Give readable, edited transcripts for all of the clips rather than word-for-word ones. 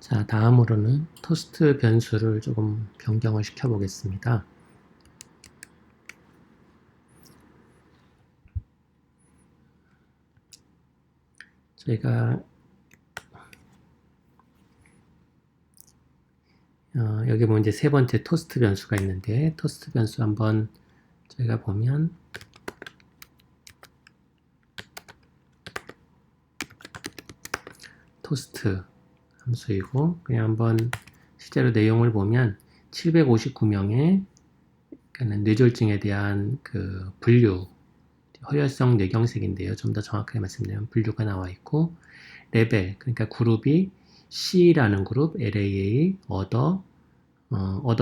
자, 다음으로는 토스트 변수를 조금 변경을 시켜 보겠습니다. 저희가 여기 보면 이제 세 번째 토스트 변수가 있는데, 토스트 변수 한번 저희가 보면 토스트 함수이고, 그냥 한번 실제로 내용을 보면 759명의 뇌졸중에 대한 그 분류, 허혈성 뇌경색인데요. 좀 더 정확하게 말씀드리면 분류가 나와 있고, 레벨, 그러니까 그룹이 C라는 그룹, LAA, other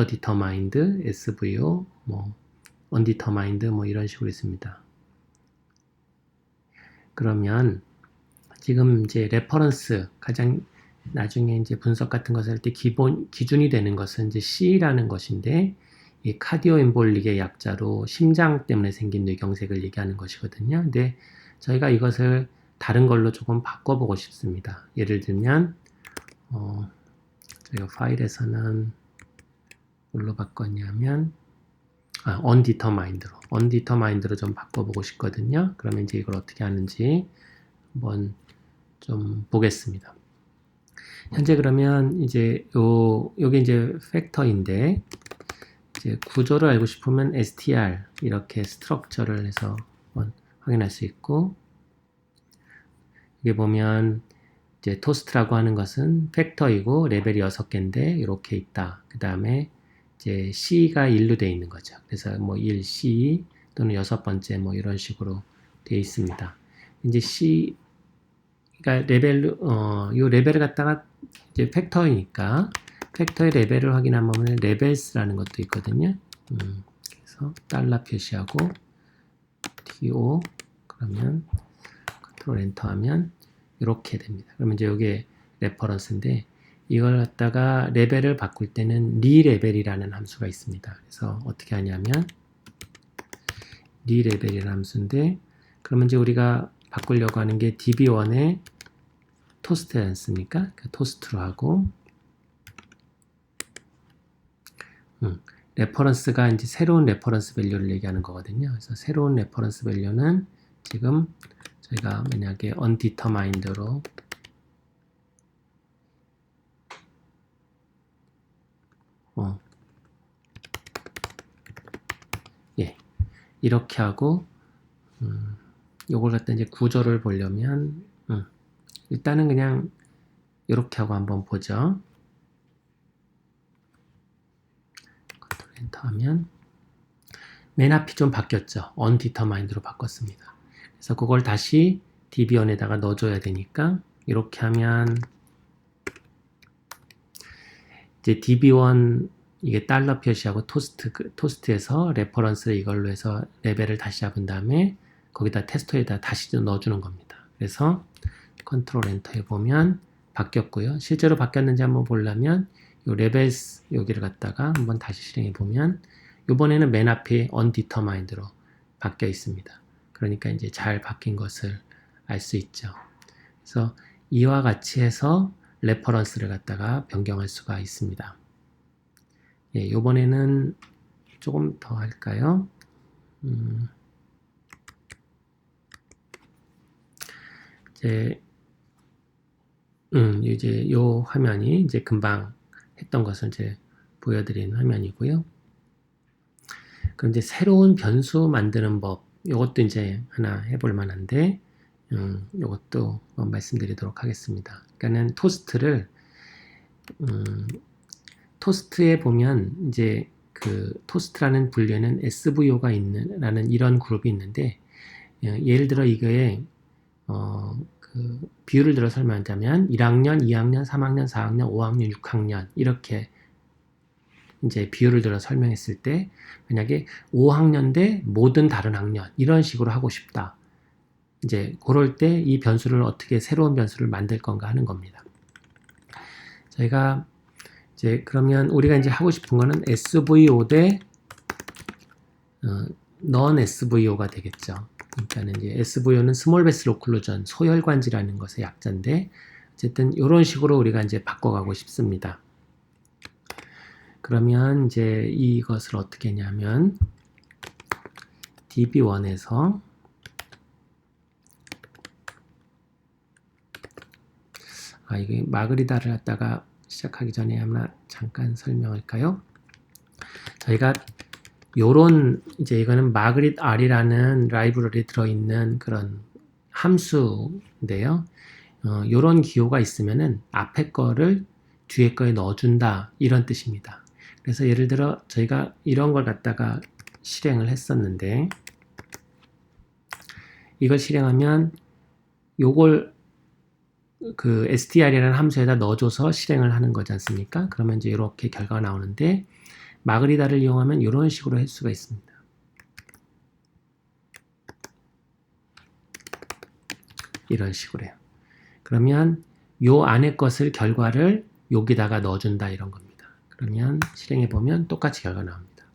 determined, SVO, undetermined, 이런 식으로 있습니다. 그러면 지금 이제 레퍼런스, 가장 나중에 이제 분석 같은 것을 할 때 기준이 되는 것은 이제 C라는 것인데, 이 카디오 엠볼릭의 약자로 심장 때문에 생긴 뇌경색을 얘기하는 것이거든요. 근데 저희가 이것을 다른 걸로 조금 바꿔보고 싶습니다. 예를 들면, 저희가 파일에서는 뭘로 바꿨냐면, undetermined로 좀 바꿔보고 싶거든요. 그러면 이제 이걸 어떻게 하는지 한번 좀 보겠습니다. 현재 그러면 이제 요게 이제 팩터인데, 이제 구조를 알고 싶으면 str 이렇게 스트럭처를 해서 한번 확인할 수 있고, 여기 보면 이제 토스트라고 하는 것은 팩터이고 레벨이 6개인데 이렇게 있다. 그 다음에 이제 C가 1로 되어 있는 거죠. 그래서 1, C 또는 6번째 이런 식으로 되어 있습니다. 이제 C 그러니까 요 레벨을 갖다가 이제 팩터이니까 팩터의 레벨을 확인하면 레벨스라는 것도 있거든요. 그래서 달러 표시하고 TO 그러면 컨트롤 엔터 하면 이렇게 됩니다. 그러면 이제 이게 레퍼런스인데 이걸 갖다가 레벨을 바꿀 때는 리레벨이라는 함수가 있습니다. 그래서 어떻게 하냐면 리레벨이라는 함수인데 그러면 이제 우리가 바꾸려고 하는 게 db1의 토스트 않습니까? 그 토스트로 하고 레퍼런스가 이제 새로운 레퍼런스 밸류를 얘기하는 거거든요. 그래서 새로운 레퍼런스 밸류는 지금 저희가 만약에 undetermined로 이렇게 하고 요걸 갖다 이제 구조를 보려면 일단은 그냥 이렇게 하고 한번 보죠. 컨트롤 엔터 하면 맨 앞이 좀 바뀌었죠. undetermined로 바꿨습니다. 그래서 그걸 다시 db1에다가 넣어줘야 되니까 이렇게 하면 이제 db1 이게 달러 표시하고 토스트에서 레퍼런스를 이걸로 해서 레벨을 다시 잡은 다음에 거기다 테스터에다 다시 넣어주는 겁니다. 그래서 컨트롤 엔터 해보면 바뀌었고요. 실제로 바뀌었는지 한번 보려면 요 레벨스 여기를 갖다가 한번 다시 실행해 보면 이번에는 맨 앞에 undetermined로 바뀌어 있습니다. 그러니까 이제 잘 바뀐 것을 알 수 있죠. 그래서 이와 같이 해서 레퍼런스를 갖다가 변경할 수가 있습니다. 예, 이번에는 조금 더 할까요? 이제 요 화면이 이제 금방 했던 것을 이제 보여드리는 화면이고요. 그럼 이제 새로운 변수 만드는 법, 요것도 이제 하나 해볼 만한데, 요것도 말씀드리도록 하겠습니다. 그러니까는 토스트를, 토스트에 보면 이제 그 토스트라는 분류에는 SVO가 라는 이런 그룹이 있는데, 예를 들어 이거에, 그 비율을 들어 설명하자면 1학년, 2학년, 3학년, 4학년, 5학년, 6학년 이렇게 이제 비율을 들어 설명했을 때 만약에 5학년 대 모든 다른 학년 이런 식으로 하고 싶다. 이제 그럴 때 이 변수를 어떻게 새로운 변수를 만들 건가 하는 겁니다. 저희가 이제 그러면 우리가 이제 하고 싶은 거는 SVO 대 non SVO가 되겠죠. 그러니까 이제 SVO는 스몰 베슬 오클루전 소혈관지라는 것의 약자인데 어쨌든 이런 식으로 우리가 이제 바꿔가고 싶습니다. 그러면 이제 이것을 어떻게 했냐면 db1에서 이게 마그리다를 갖다가 시작하기 전에 하나 잠깐 설명할까요? 저희가 요런 이제 이거는 마그릿 R이라는 라이브러리에 들어있는 그런 함수인데요. 요런 기호가 있으면은 앞에 거를 뒤에 거에 넣어준다 이런 뜻입니다. 그래서 예를 들어 저희가 이런 걸 갖다가 실행을 했었는데 이걸 실행하면 요걸 그 str이라는 함수에다 넣어줘서 실행을 하는 거지 않습니까? 그러면 이제 이렇게 결과가 나오는데 마그리다를 이용하면 이런 식으로 할 수가 있습니다. 이런 식으로요. 그러면 요 안에 것을 결과를 여기다가 넣어준다 이런 겁니다. 그러면 실행해 보면 똑같이 결과 나옵니다.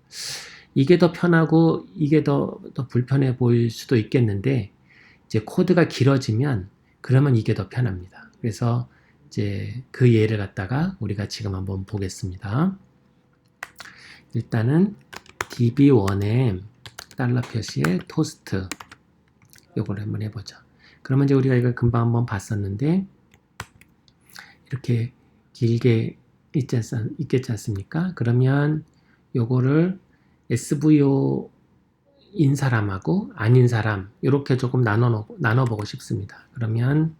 이게 더 편하고 이게 더 불편해 보일 수도 있겠는데 이제 코드가 길어지면 그러면 이게 더 편합니다. 그래서 이제 그 예를 갖다가 우리가 지금 한번 보겠습니다. 일단은 db1에 달러 표시에 토스트 요걸 한번 해보죠. 그러면 이제 우리가 이걸 금방 한번 봤었는데 이렇게 길게 있겠지 않습니까? 그러면 요거를 SVO인 사람하고 아닌 사람 이렇게 조금 나눠보고 싶습니다. 그러면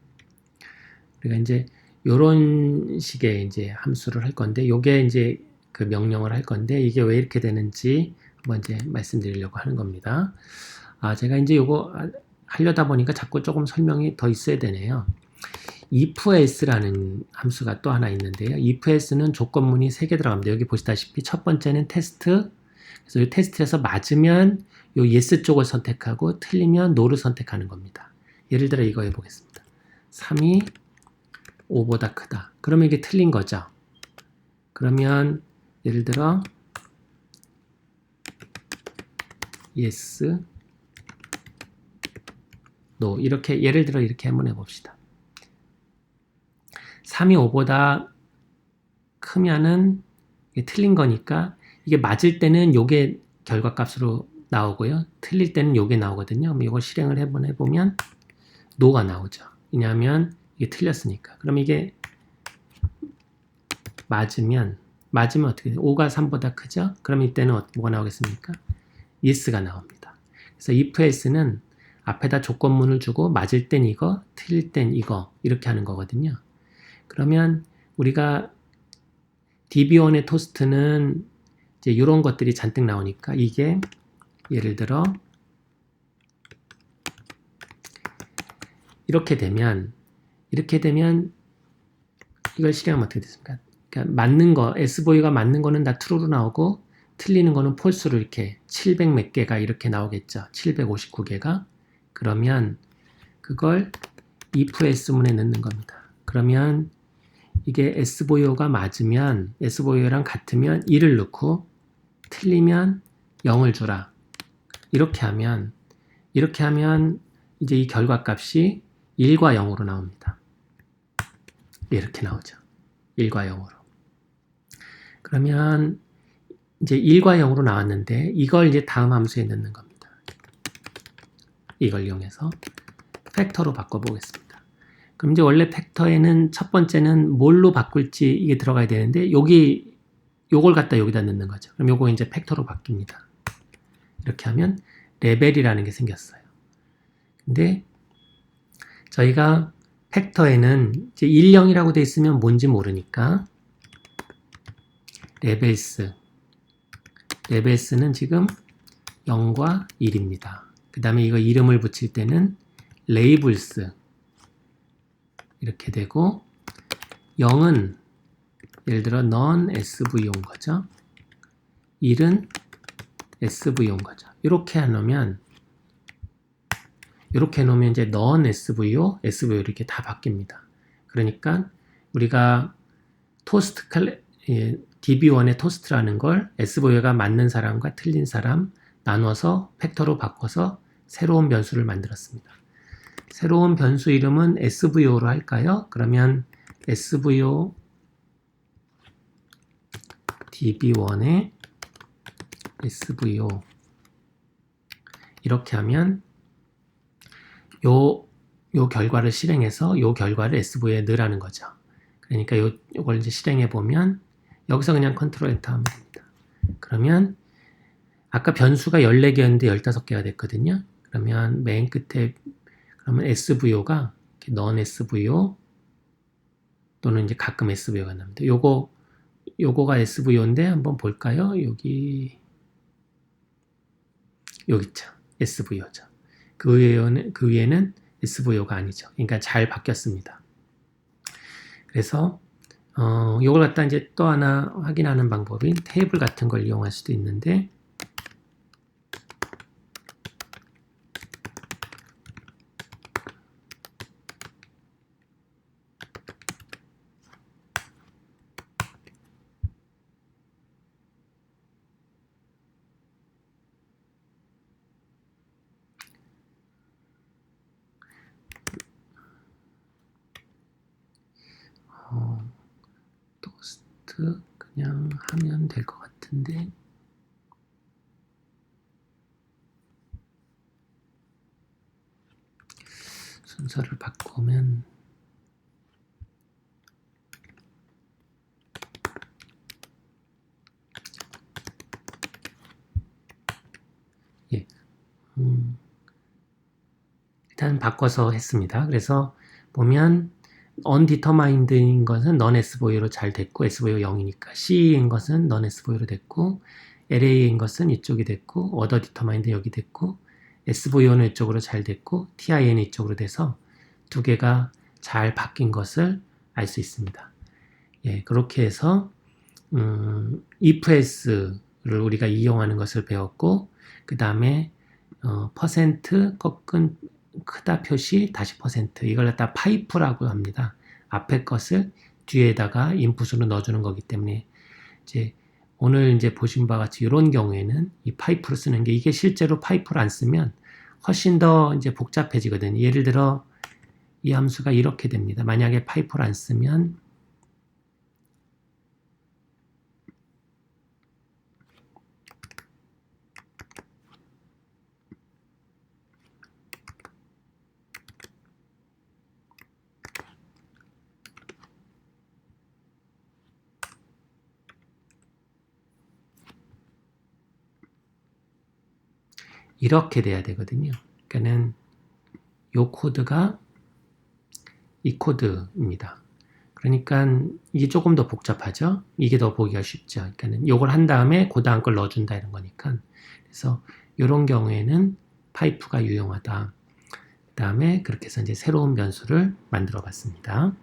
우리가 이제 요런 식의 이제 함수를 할 건데 요게 이제 그 명령을 할 건데 이게 왜 이렇게 되는지 한번 이제 말씀드리려고 하는 겁니다. 제가 이제 요거 하려다 보니까 자꾸 조금 설명이 더 있어야 되네요. ifels라는 함수가 또 하나 있는데요. ifels는 조건문이 3개 들어갑니다. 여기 보시다시피 첫 번째는 테스트. 그래서 이 테스트에서 맞으면 요 yes 쪽을 선택하고 틀리면 no를 선택하는 겁니다. 예를 들어 이거 해보겠습니다. 3이 5보다 크다. 그러면 이게 틀린 거죠. 그러면 예를 들어 yes, no 이렇게 예를 들어 이렇게 한번 해봅시다. 3이 5보다 크면은 이게 틀린 거니까 이게 맞을 때는 요게 결과값으로 나오고요. 틀릴 때는 요게 나오거든요. 그럼 이걸 실행을 한번 해보면 no가 나오죠. 왜냐하면 이게 틀렸으니까. 그럼 이게 맞으면 어떻게 돼요? 5가 3보다 크죠? 그럼 이때는 뭐가 나오겠습니까? yes가 나옵니다. 그래서 if else는 앞에다 조건문을 주고 맞을 땐 이거, 틀릴 땐 이거 이렇게 하는 거거든요. 그러면 우리가 db1의 토스트는 이제 이런 것들이 잔뜩 나오니까 이게 예를 들어 이렇게 되면 이걸 실행하면 어떻게 됐습니까? 그러니까 맞는 거, SVO가 맞는 거는 다 true로 나오고 틀리는 거는 false로 이렇게 700 몇 개가 이렇게 나오겠죠. 759개가. 그러면 그걸 if else문에 넣는 겁니다. 그러면 이게 SVO가 맞으면 SVO랑 같으면 1을 넣고 틀리면 0을 주라. 이렇게 하면 이제 이 결과값이 1과 0으로 나옵니다. 이렇게 나오죠. 1과 0으로. 그러면 이제 1과 0으로 나왔는데 이걸 이제 다음 함수에 넣는 겁니다. 이걸 이용해서 팩터로 바꿔보겠습니다. 그럼 이제 원래 팩터에는 첫 번째는 뭘로 바꿀지 이게 들어가야 되는데 요걸 갖다 여기다 넣는 거죠. 그럼 요거 이제 팩터로 바뀝니다. 이렇게 하면 레벨이라는 게 생겼어요. 근데 저희가 팩터에는 이제 1, 0이라고 돼 있으면 뭔지 모르니까 레벨스는 지금 0과 1입니다. 그 다음에 이거 이름을 붙일 때는 레이블스 이렇게 되고 0은 예를 들어 non-SVO인 거죠. 1은 SVO인 거죠. 이렇게 해놓으면 이제 non-SVO, SVO 이렇게 다 바뀝니다. 그러니까 우리가 db1의 토스트라는 걸 SVO가 맞는 사람과 틀린 사람 나눠서 팩터로 바꿔서 새로운 변수를 만들었습니다. 새로운 변수 이름은 SVO로 할까요? 그러면 SVO DB1에 SVO 이렇게 하면 요 결과를 실행해서 요 결과를 SVO에 넣으라는 거죠. 그러니까 요걸 이제 실행해 보면 여기서 그냥 컨트롤 엔터 하면 됩니다. 그러면 아까 변수가 14개였는데 15개가 됐거든요. 그러면 맨 끝에 그러면 SVO가 non SVO 또는 이제 가끔 SVO가 나옵니다. 요거가 SVO인데 한번 볼까요? 여기 있죠. SVO죠. 그 위에는 SVO가 아니죠. 그러니까 잘 바뀌었습니다. 그래서 요걸 갖다 이제 또 하나 확인하는 방법인 테이블 같은 걸 이용할 수도 있는데 토스트 그냥 하면 될 것 같은데 순서를 바꾸면 예, 일단 바꿔서 했습니다. 그래서 보면 undetermined인 것은 non SVO로 잘 됐고 SVO 0이니까 C인 것은 non SVO로 됐고 LA인 것은 이쪽이 됐고 other determined 여기 됐고 SVO는 이쪽으로 잘 됐고 TIN은 이쪽으로 돼서 두 개가 잘 바뀐 것을 알 수 있습니다. 예, 그렇게 해서 if else를 우리가 이용하는 것을 배웠고 그 다음에 퍼센트 꺾은 크다 표시 다시 퍼센트 이걸 갖다 파이프라고 합니다. 앞에 것을 뒤에다가 인풋으로 넣어주는 거기 때문에 이제 오늘 이제 보신 바와 같이 이런 경우에는 이 파이프를 쓰는 게 이게 실제로 파이프를 안 쓰면 훨씬 더 이제 복잡해지거든요. 예를 들어 이 함수가 이렇게 됩니다. 만약에 파이프를 안 쓰면 이렇게 돼야 되거든요. 그러니까는 요 코드가 이 코드입니다. 그러니까 이게 조금 더 복잡하죠. 이게 더 보기가 쉽죠. 그러니까는 요걸 한 다음에 그 다음 걸 넣어준다 이런 거니까. 그래서 이런 경우에는 파이프가 유용하다. 그 다음에 그렇게 해서 이제 새로운 변수를 만들어 봤습니다.